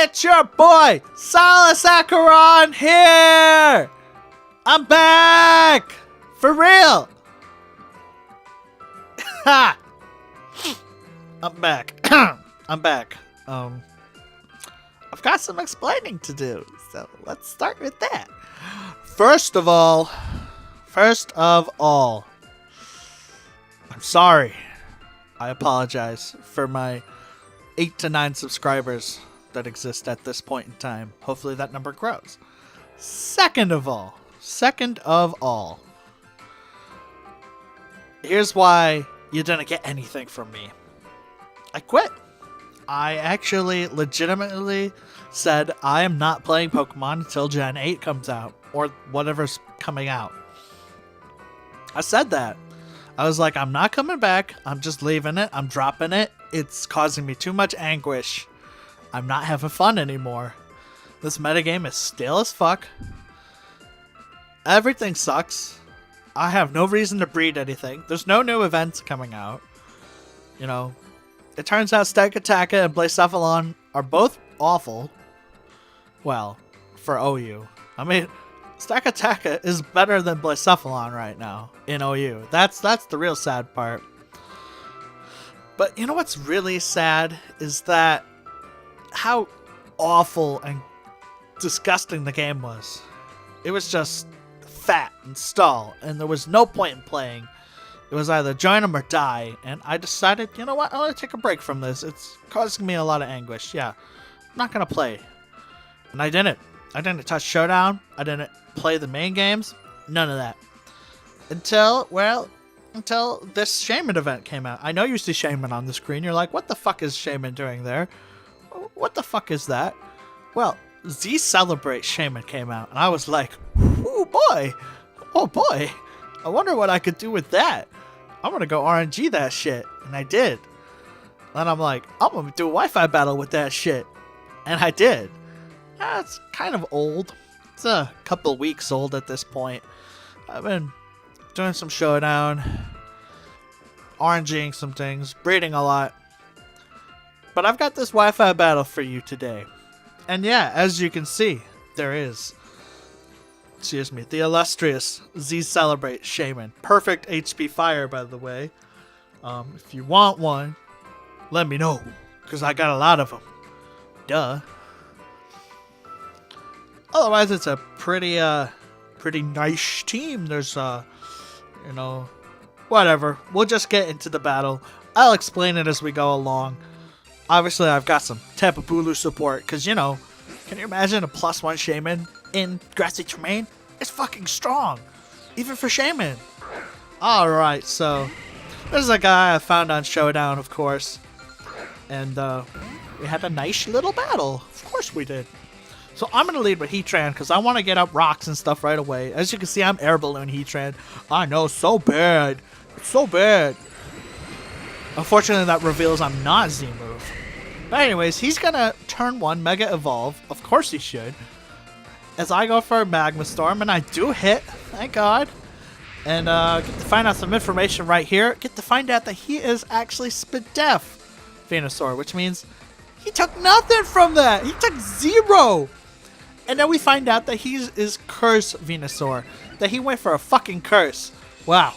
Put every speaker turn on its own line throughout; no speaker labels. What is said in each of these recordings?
It's your boy, SolaceAcheron here! I'm back! For real! Ha! I'm back. I'm back. I've got some explaining to do, so let's start with that. First of all, I'm sorry. I apologize for my 8 to 9 subscribers that exist at this point in time. Hopefully that number grows. Second of all, here's why you didn't get anything from me. I quit. I actually legitimately said I am not playing Pokemon until Gen 8 comes out, or whatever's coming out. I said that. I was like, I'm not coming back. I'm just leaving it. I'm dropping it. It's causing me too much anguish. I'm not having fun anymore. This metagame is stale as fuck. Everything sucks. I have no reason to breed anything. There's no new events coming out. You know, it turns out Stakataka and Blacephalon are both awful. Well, for OU. I mean, Stakataka is better than Blacephalon right now in OU. That's the real sad part. But you know what's really sad is that how awful and disgusting the game was. It was just fat and stall, and there was no point in playing. It was either join them or die, and I decided, you know what, I want to take a break from this. It's causing me a lot of anguish. Yeah, I'm not going to play. And I didn't. I didn't touch Showdown. I didn't play the main games. None of that. Until this Shaman event came out. I know you see Shaman on the screen. You're like, what the fuck is Shaman doing there? What the fuck is that? Well, Z Celebrate Shaman came out, and I was like, oh boy, I wonder what I could do with that. I'm gonna go RNG that shit, and I did. Then I'm like, I'm gonna do a Wi-Fi battle with that shit, and I did. It's kind of old. It's a couple weeks old at this point. I've been doing some Showdown, RNGing some things, breeding a lot. But I've got this Wi-Fi battle for you today. And yeah, as you can see, there is, the illustrious Z Celebrate Shaman. Perfect HP fire, by the way. If you want one, let me know, because I got a lot of them. Duh. Otherwise, it's a pretty nice team. There's, you know, whatever. We'll just get into the battle. I'll explain it as we go along. Obviously, I've got some Tapu Bulu support, because, you know, can you imagine a +1 Shaman in grassy terrain? It's fucking strong, even for Shaman. Alright, so, this is a guy I found on Showdown, of course, and we had a nice little battle. Of course we did. So I'm going to lead with Heatran, because I want to get up rocks and stuff right away. As you can see, I'm Air Balloon Heatran. I know, so bad. It's so bad. Unfortunately, that reveals I'm not Z-Move. But anyways, he's going to turn 1 Mega Evolve. Of course he should. As I go for a Magma Storm, and I do hit. Thank God. And get to find out some information right here. Get to find out that he is actually Spadef Venusaur, which means he took nothing from that. He took 0. And then we find out that he is Curse Venusaur. That he went for a fucking curse. Wow.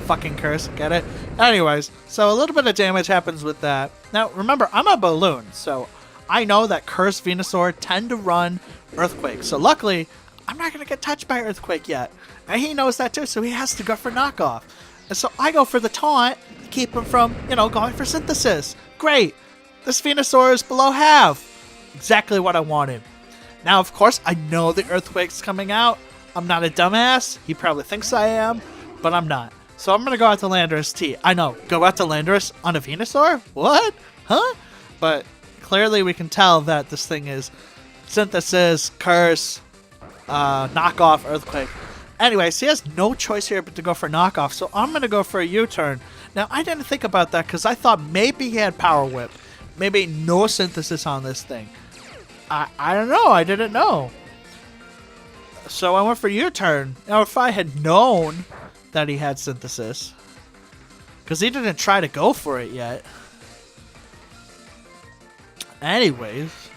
Fucking curse, get it? Anyways, so a little bit of damage happens with that. Now, remember, I'm a balloon, so I know that Curse Venusaur tend to run Earthquake. So luckily, I'm not going to get touched by Earthquake yet. And he knows that too, so he has to go for knockoff. And so I go for the taunt to keep him from, you know, going for Synthesis. Great! This Venusaur is below half. Exactly what I wanted. Now, of course, I know the Earthquake's coming out. I'm not a dumbass. He probably thinks I am, but I'm not. So I'm going to go out to Landorus-T. I know, go out to Landorus on a Venusaur? What? Huh? But clearly we can tell that this thing is Synthesis, Curse, knockoff, Earthquake. Anyways, he has no choice here but to go for knockoff, so I'm going to go for a U-turn. Now, I didn't think about that because I thought maybe he had Power Whip. Maybe no Synthesis on this thing. I don't know. I didn't know. So I went for U-turn. Now, if I had known that he had Synthesis, because he didn't try to go for it yet, Anyways,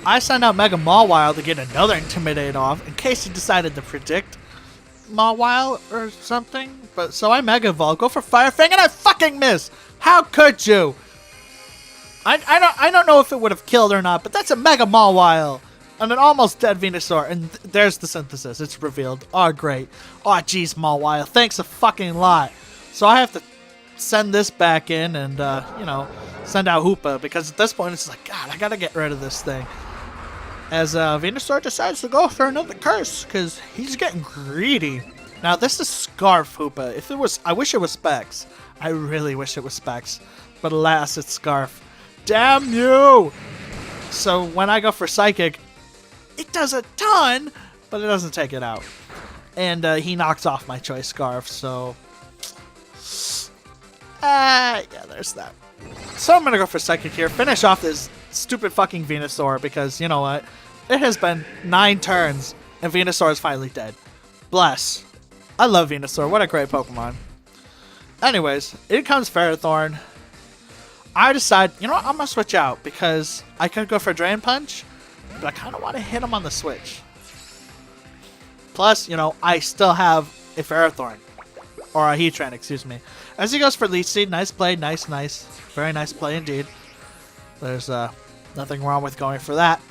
I send out Mega Mawile to get another Intimidate off in case he decided to predict Mawile or something. But so I Mega Evolve, go for Fire Fang, and I fucking miss. How could you? I don't know if it would have killed or not, but that's a Mega Mawile and an almost dead Venusaur, and there's the synthesis. It's revealed. Oh great. Oh jeez, Mawile, thanks a fucking lot. So I have to send this back in and you know, send out Hoopa, because at this point it's like, God, I gotta get rid of this thing. As Venusaur decides to go for another curse, because he's getting greedy. Now this is Scarf Hoopa. If it was, I wish it was Specs. I really wish it was Specs, but alas, it's Scarf. Damn you! So when I go for Psychic, it does a ton, but it doesn't take it out. And he knocks off my choice Scarf, so yeah, there's that. So I'm gonna go for Psychic here, finish off this stupid fucking Venusaur, because you know what? It has been 9 turns, and Venusaur is finally dead. Bless. I love Venusaur. What a great Pokemon. Anyways, in comes Ferrothorn. I decide, you know what? I'm gonna switch out, because I could go for Drain Punch, but I kind of want to hit him on the switch. Plus, you know, I still have a Ferrothorn. Or a Heatran, excuse me. As he goes for Leech Seed, nice play, nice. Very nice play indeed. There's nothing wrong with going for that.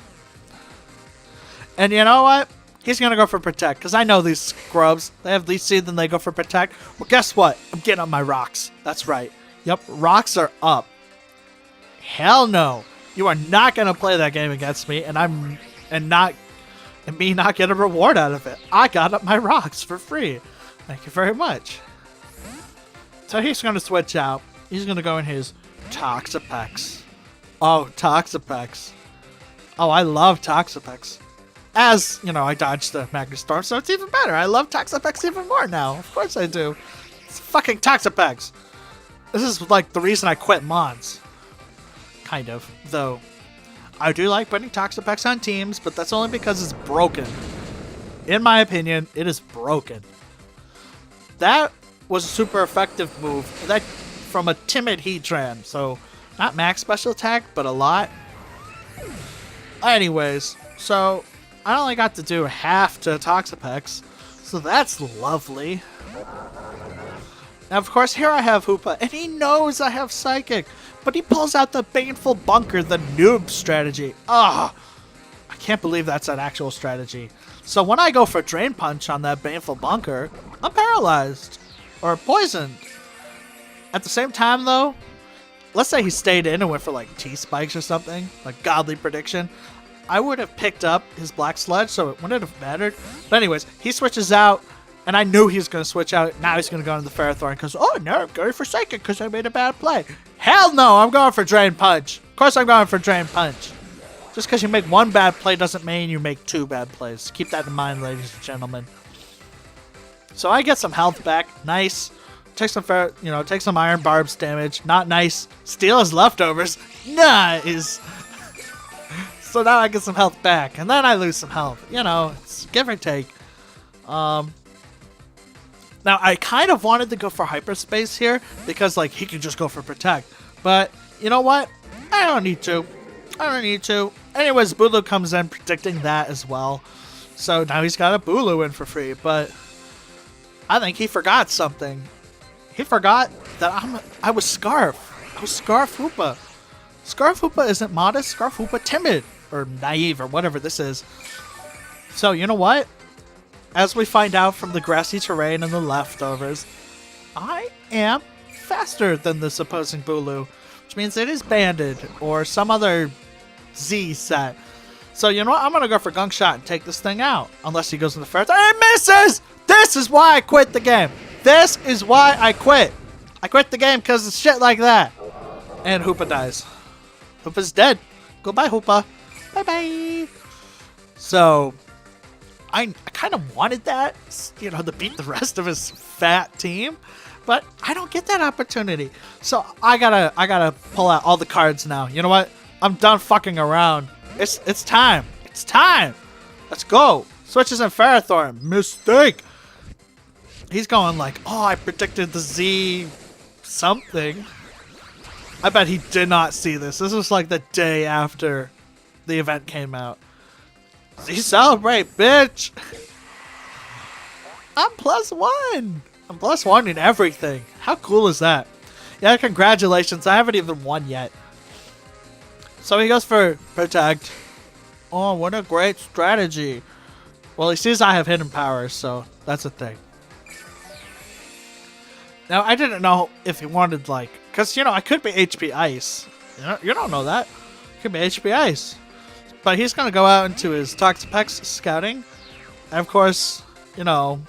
And you know what? He's going to go for Protect, because I know these scrubs. They have Leech Seed, then they go for Protect. Well, guess what? I'm getting on my rocks. That's right. Yep, rocks are up. Hell no. You are not going to play that game against me, and me not get a reward out of it. I got up my rocks for free. Thank you very much. So he's going to switch out. He's going to go in his Toxapex. Oh, Toxapex. Oh, I love Toxapex. As, you know, I dodged the Magnastorm, so it's even better. I love Toxapex even more now. Of course I do. It's fucking Toxapex. This is like the reason I quit Mons. Kind of. Though, I do like putting Toxapex on teams, but that's only because it's broken. In my opinion, it is broken. That was a super effective move. That from a timid Heatran, so not max special attack, but a lot. Anyways, so I only got to do half to Toxapex, so that's lovely. Now, of course, here I have Hoopa, and he knows I have Psychic, but he pulls out the Baneful Bunker, the noob strategy. Ah, I can't believe that's an actual strategy. So when I go for Drain Punch on that Baneful Bunker, I'm paralyzed. Or poisoned. At the same time, though, let's say he stayed in and went for, like, T-Spikes or something, like Godly Prediction, I would have picked up his Black Sludge, so it wouldn't have mattered. But anyways, he switches out, and I knew he was going to switch out. Now he's going to go into the Ferrothorn, because, oh, no, I'm going for Psychic, because I made a bad play. Hell no, I'm going for Drain Punch. Of course I'm going for Drain Punch. Just because you make one bad play doesn't mean you make 2 bad plays. Keep that in mind, ladies and gentlemen. So I get some health back. Nice. Take some take some Iron Barbs damage. Not nice. Steal his leftovers. Nice. So now I get some health back, and then I lose some health. You know, it's give or take. Now I kind of wanted to go for Hyperspace here because like he could just go for Protect, but you know what? I don't need to. Anyways, Bulu comes in predicting that as well. So now he's got a Bulu in for free, but I think he forgot something. He forgot that I was Scarf. I was Scarf Hoopa. Scarf Hoopa isn't modest. Scarf Hoopa timid. Or naive, or whatever this is. So, you know what? As we find out from the grassy terrain and the leftovers, I am faster than this opposing Bulu. Which means it is banded, or some other Z set. So, you know what? I'm going to go for Gunk Shot and take this thing out. Unless he goes in the first. And it misses! This is why I quit the game. This is why I quit. I quit the game because of shit like that. And Hoopa dies. Hoopa's dead. Goodbye, Hoopa. Bye-bye. So, I kind of wanted that, you know, to beat the rest of his fat team. But I don't get that opportunity. So, I gotta pull out all the cards now. You know what? I'm done fucking around. It's time. It's time. Let's go. Switches in Ferrothorn. Mistake. He's going like, oh, I predicted the Z something. I bet he did not see this. This was like the day after the event came out. See, celebrate, bitch! I'm +1! I'm +1 in everything. How cool is that? Yeah, congratulations. I haven't even won yet. So he goes for Protect. Oh, what a great strategy. Well, he sees I have hidden powers, so that's a thing. Now, I didn't know if he wanted, like... Because, you know, I could be HP Ice. You don't know that. Could be HP Ice. But he's going to go out into his Toxapex scouting. And, of course, you know,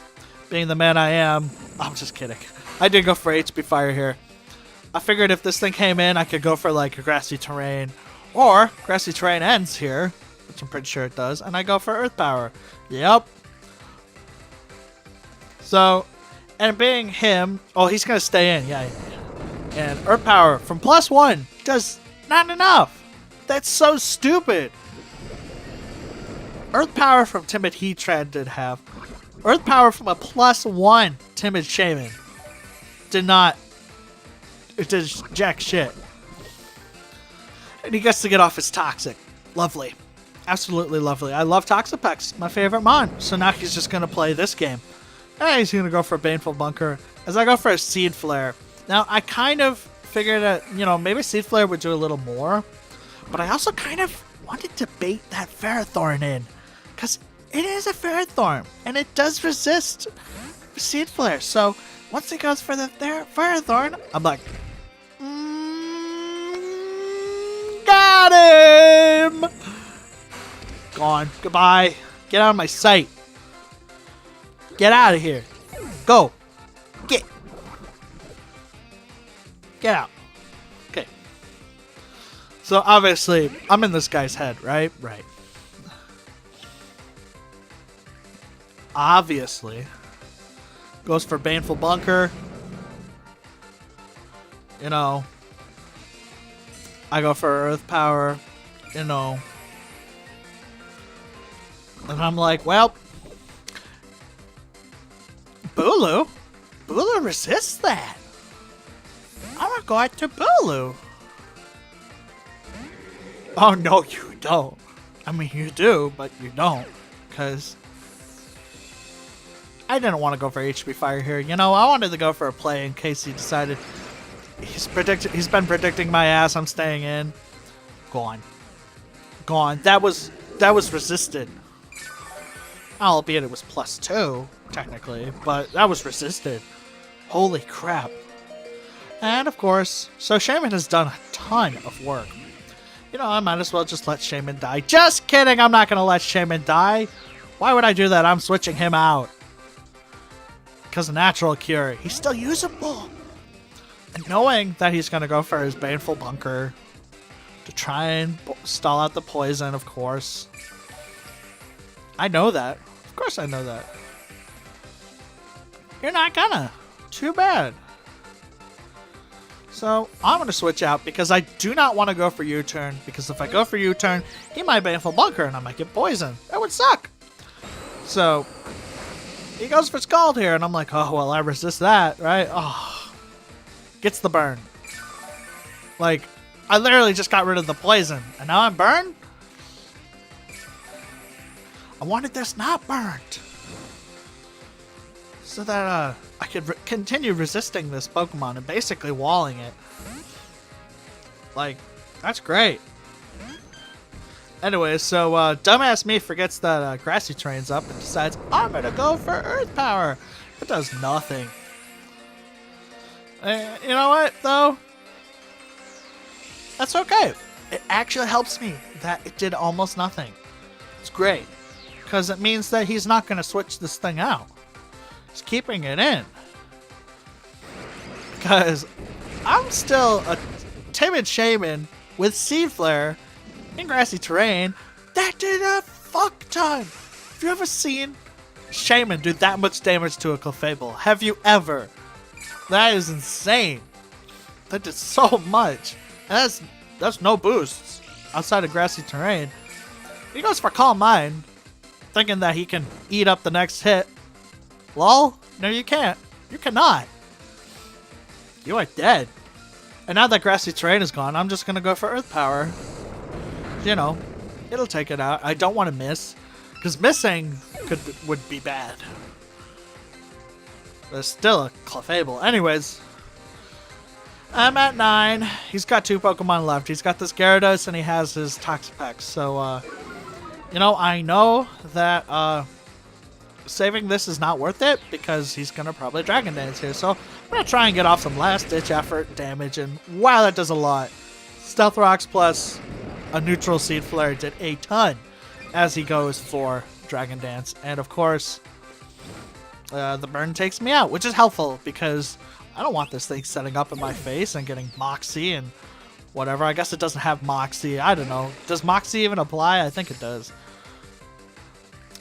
being the man I am... I'm just kidding. I did go for HP Fire here. I figured if this thing came in, I could go for, like, a Grassy Terrain. Or, Grassy Terrain ends here, which I'm pretty sure it does, and I go for Earth Power. Yep. So, and being him... Oh, he's going to stay in, yeah. And Earth Power from +1 does not enough. That's so stupid. Earth Power from Timid Heatran did have. Earth Power from a +1 Timid Shaman did not. It did jack shit. And he gets to get off his Toxic. Lovely. Absolutely lovely. I love Toxapex. My favorite mon. So now he's just going to play this game. And he's going to go for a Baneful Bunker. As I go for a Seed Flare. Now, I kind of figured that, you know, maybe Seed Flare would do a little more. But I also kind of wanted to bait that Ferrothorn in. Because it is a Ferrothorn. And it does resist Seed Flare. So, once he goes for the Ferrothorn, I'm like... got him! Gone. Goodbye. Get out of my sight. Get out of here. Go. Get out. Okay. So obviously, I'm in this guy's head, right? Right. Obviously. Goes for Baneful Bunker. You know. I go for Earth Power. You know. And I'm like, well. Bulu? Bulu resists that. I'm gonna go out to Bulu. Oh, no, you don't. I mean, you do, but you don't. Because I didn't want to go for HP Fire here. You know, I wanted to go for a play in case he decided he's been predicting my ass. I'm staying in. Gone. Gone. That was resisted. Albeit it was +2, technically, but that was resisted. Holy crap. And of course, so Shaman has done a ton of work. You know, I might as well just let Shaman die. Just kidding, I'm not going to let Shaman die. Why would I do that? I'm switching him out. Because of Natural Cure, he's still usable. And knowing that he's going to go for his Baneful Bunker to try and stall out the poison, of course. I know that. Of course I know that. You're not gonna. Too bad. So, I'm going to switch out because I do not want to go for U-turn. Because if I go for U-turn, he might Baneful Bunker and I might get poisoned. That would suck. So, he goes for Scald here. And I'm like, oh, well, I resist that, right? Oh, gets the burn. Like, I literally just got rid of the poison. And now I'm burned? I wanted this not burnt. So that, I could continue resisting this Pokemon and basically walling it. Like, that's great. Anyway, so dumbass me forgets that Grassy Terrain's up and decides, I'm gonna go for Earth Power. It does nothing. You know what, though? That's okay. It actually helps me that it did almost nothing. It's great. Because it means that he's not gonna switch this thing out. He's keeping it in. Because I'm still a timid shaman with Seed Flare in Grassy Terrain that did a fuck ton. Have you ever seen Shaman do that much damage to a Clefable? Have you ever? That is insane. That did so much. And that's no boosts outside of Grassy Terrain. He goes for Calm Mind, thinking that he can eat up the next hit. Lol, no you can't. You cannot. You are dead. And now that Grassy Terrain is gone, I'm just going to go for Earth Power. You know, it'll take it out. I don't want to miss, because missing would be bad. There's still a Clefable. Anyways, I'm at 9. He's got 2 Pokemon left. He's got this Gyarados and he has his Toxapex. So, you know, I know that saving this is not worth it because he's going to probably Dragon Dance here. So I'm going to try and get off some last-ditch effort damage. And wow, that does a lot. Stealth Rocks plus a neutral Seed Flare did a ton as he goes for Dragon Dance. And of course, the burn takes me out, which is helpful because I don't want this thing setting up in my face and getting Moxie and whatever. I guess it doesn't have Moxie. I don't know. Does Moxie even apply? I think it does.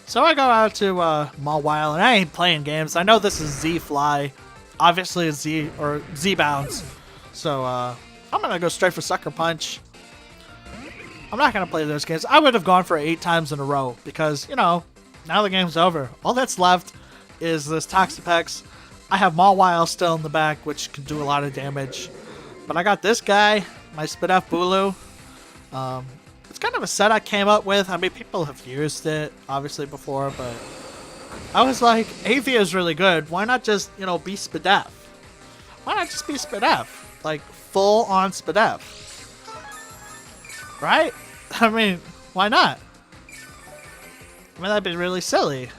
So I go out to Mawile, and I ain't playing games. I know this is Z-Fly. Obviously it's Z or Z-Bounce. So I'm going to go straight for Sucker Punch. I'm not going to play those games. I would have gone for 8 times in a row because, you know, now the game's over. All that's left is this Toxapex. I have Mawile still in the back, which can do a lot of damage. But I got this guy, my Spidef Bulu. It's kind of a set I came up with. I mean, people have used it, obviously, before, but I was like, Avia is really good. Why not just, you know, be Spidef? Why not just be Spidef? Like, full-on Spidef. Right? I mean, why not? I mean, that'd be really silly.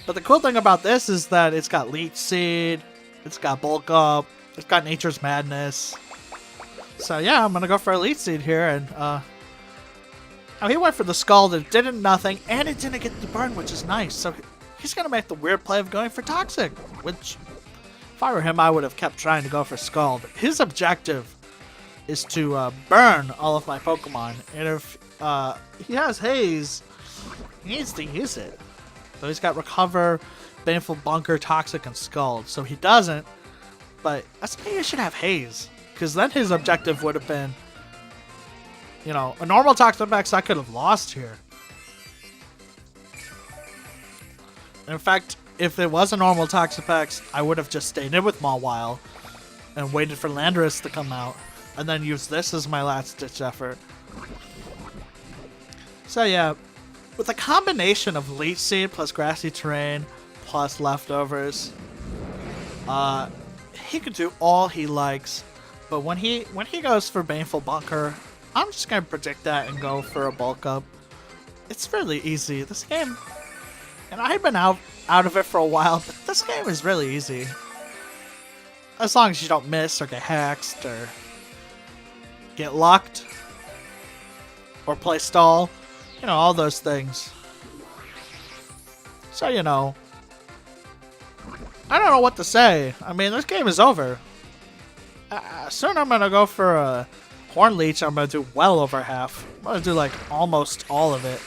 But the cool thing about this is that it's got Leech Seed, it's got Bulk Up, it's got Nature's Madness. So yeah, I'm gonna go for a Leech Seed here, and oh, he went for the Scald, it did nothing, and it didn't get the burn, which is nice. So he's gonna make the weird play of going for Toxic, which if I were him, I would have kept trying to go for Scald. His objective is to burn all of my Pokemon, and if he has Haze, he needs to use it. So he's got Recover, Baneful Bunker, Toxic, and Scald. So he doesn't, but that's maybe he should have Haze. Because then his objective would have been, you know, a normal Toxapex I could have lost here. In fact, if it was a normal Toxapex, I would have just stayed in with Mawile and waited for Landorus to come out. And then used this as my last-ditch effort. So yeah, with a combination of Leech Seed plus Grassy Terrain plus Leftovers, he could do all he likes. But when he goes for Baneful Bunker, I'm just gonna predict that and go for a Bulk Up. It's really easy. This game, and I've been out of it for a while, but this game is really easy. As long as you don't miss or get hexed or get locked or play stall. You know, all those things. So, you know, I don't know what to say. I mean, this game is over. Soon I'm going to go for a Horn Leech. I'm going to do well over half. I'm going to do, like, almost all of it.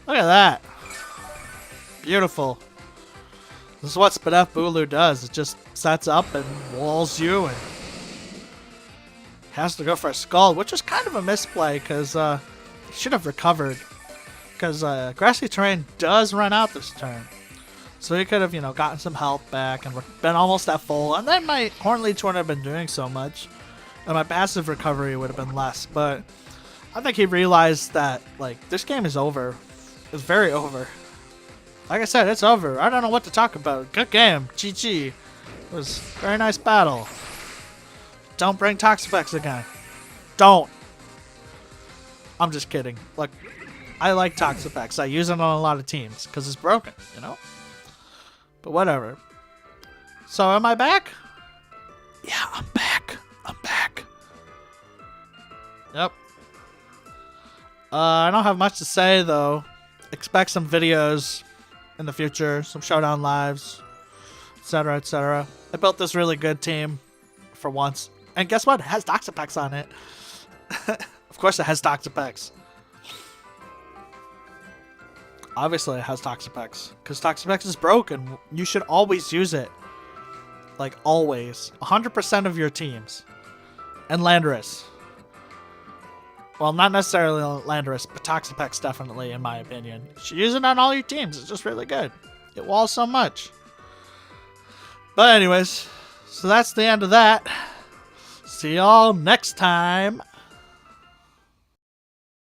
Look at that. Beautiful. This is what Spidef Bulu does. It just sets up and walls you and has to go for a Scald, which is kind of a misplay because he should have recovered. Because Grassy Terrain does run out this turn. So he could have, you know, gotten some health back and been almost at full. And then my Horn Leech wouldn't have been doing so much. And my passive recovery would have been less. But I think he realized that, like, this game is over. It's very over. Like I said, it's over. I don't know what to talk about. Good game. GG. It was a very nice battle. Don't bring Toxapex again. Don't. I'm just kidding. Look. I like Toxapex. I use it on a lot of teams because it's broken, you know? But whatever. So am I back? Yeah, I'm back. I'm back. Yep. I don't have much to say, though. Expect some videos in the future. Some Showdown Lives. Etc, etc. I built this really good team for once. And guess what? It has Toxapex on it. Of course it has Toxapex. Obviously it has Toxapex, because Toxapex is broken. You should always use it. Like, always. 100% of your teams. And Landorus. Well, not necessarily Landorus, but Toxapex definitely, in my opinion. You should use it on all your teams. It's just really good. It walls so much. But anyways, so that's the end of that. See y'all next time.